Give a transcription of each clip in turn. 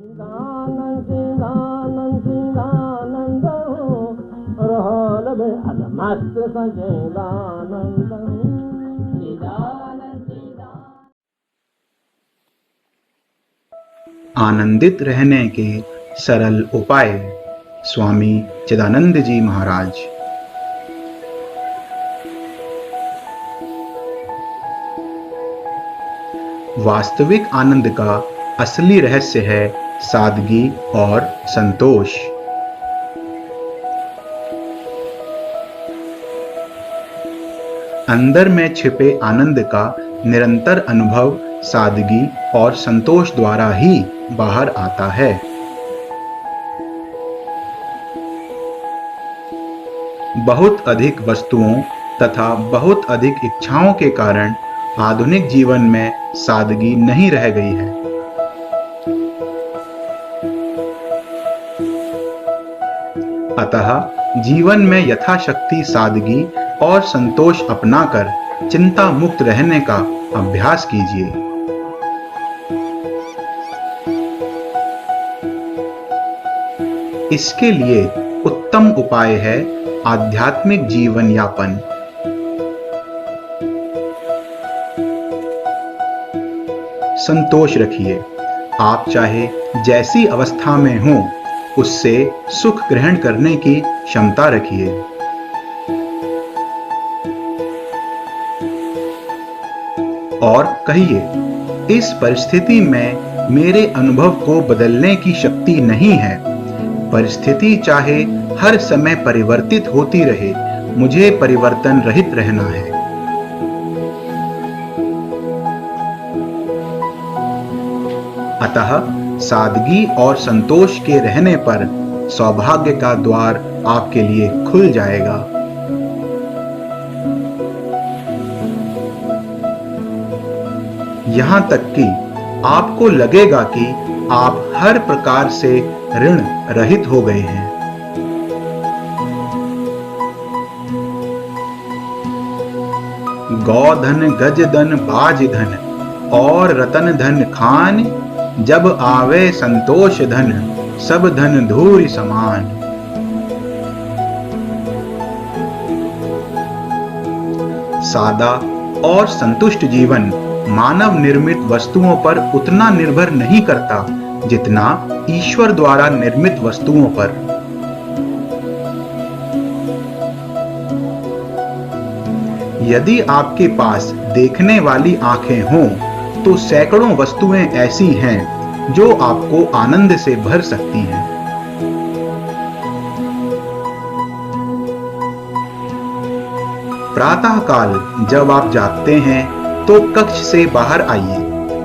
चिदानंद चिदानंद चिदानंद रहल बे मस्त सचिदानंद आनंदित रहने के सरल उपाय। स्वामी चिदानंद जी महाराज। वास्तविक आनंद का असली रहस्य है सादगी और संतोष। अंदर में छिपे आनंद का निरंतर अनुभव सादगी और संतोष द्वारा ही बाहर आता है। बहुत अधिक वस्तुओं तथा बहुत अधिक इच्छाओं के कारण आधुनिक जीवन में सादगी नहीं रह गई है। अतः जीवन में यथाशक्ति सादगी और संतोष अपनाकर चिंता मुक्त रहने का अभ्यास कीजिए। इसके लिए उत्तम उपाय है आध्यात्मिक जीवन यापन। संतोष रखिए। आप चाहे जैसी अवस्था में हो उससे सुख ग्रहण करने की क्षमता रखिए। और कहिए, इस परिस्थिति में मेरे अनुभव को बदलने की शक्ति नहीं है। परिस्थिति चाहे हर समय परिवर्तित होती रहे, मुझे परिवर्तन रहित रहना है। अतः सादगी और संतोष के रहने पर सौभाग्य का द्वार आपके लिए खुल जाएगा। यहां तक कि आपको लगेगा कि आप हर प्रकार से ऋण रहित हो गए हैं। गौधन गजधन बाजधन और रतन धन खान, जब आवे संतोष धन सब धन धूरि समान। सादा और संतुष्ट जीवन मानव निर्मित वस्तुओं पर उतना निर्भर नहीं करता जितना ईश्वर द्वारा निर्मित वस्तुओं पर। यदि आपके पास देखने वाली आंखें हों तो सैकड़ों वस्तुएं ऐसी हैं जो आपको आनंद से भर सकती हैं। प्रातः काल जब आप जागते हैं तो कक्ष से बाहर आइए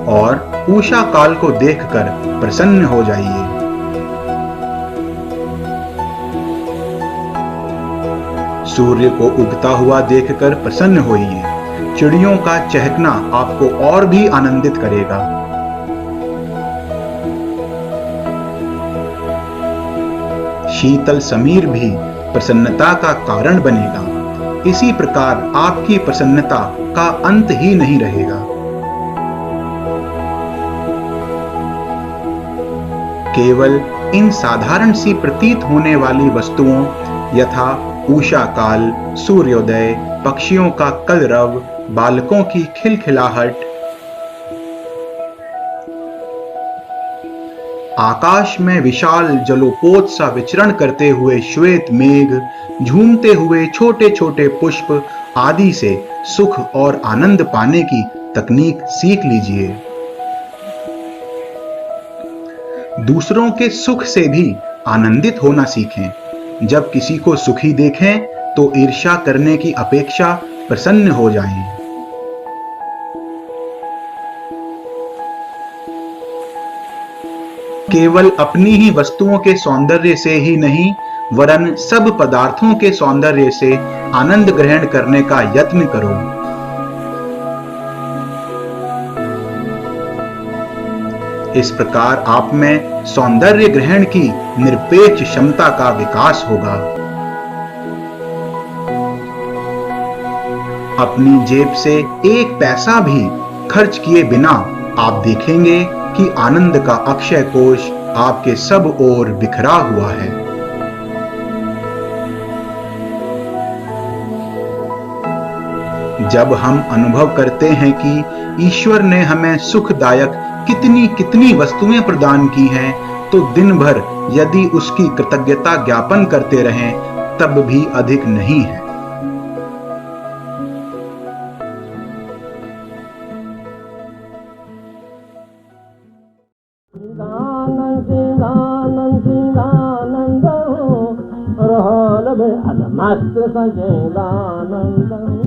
और उषा काल को देखकर प्रसन्न हो जाइए। सूर्य को उगता हुआ देखकर प्रसन्न होइए। चिड़ियों का चहकना आपको और भी आनंदित करेगा। शीतल समीर भी प्रसन्नता का कारण बनेगा। इसी प्रकार आपकी प्रसन्नता का अंत ही नहीं रहेगा। केवल इन साधारण सी प्रतीत होने वाली वस्तुओं यथा उषा काल, सूर्योदय, पक्षियों का कलरव, बालकों की खिलखिलाहट, आकाश में विशाल जलोपोत सा विचरण करते हुए श्वेत मेघ, झूमते हुए छोटे छोटे पुष्प आदि से सुख और आनंद पाने की तकनीक सीख लीजिए। दूसरों के सुख से भी आनंदित होना सीखें। जब किसी को सुखी देखें तो ईर्ष्या करने की अपेक्षा प्रसन्न हो जाएं। केवल अपनी ही वस्तुओं के सौंदर्य से ही नहीं वरन सब पदार्थों के सौंदर्य से आनंद ग्रहण करने का यत्न करो। इस प्रकार आप में सौंदर्य ग्रहण की निरपेक्ष क्षमता का विकास होगा। अपनी जेब से एक पैसा भी खर्च किए बिना आप देखेंगे कि आनंद का अक्षय कोश आपके सब ओर बिखरा हुआ है। जब हम अनुभव करते हैं कि ईश्वर ने हमें सुखदायक कितनी कितनी वस्तुएं प्रदान की हैं, तो दिन भर यदि उसकी कृतज्ञता ज्ञापन करते रहें तब भी अधिक नहीं है। मस्त सचेदानंद।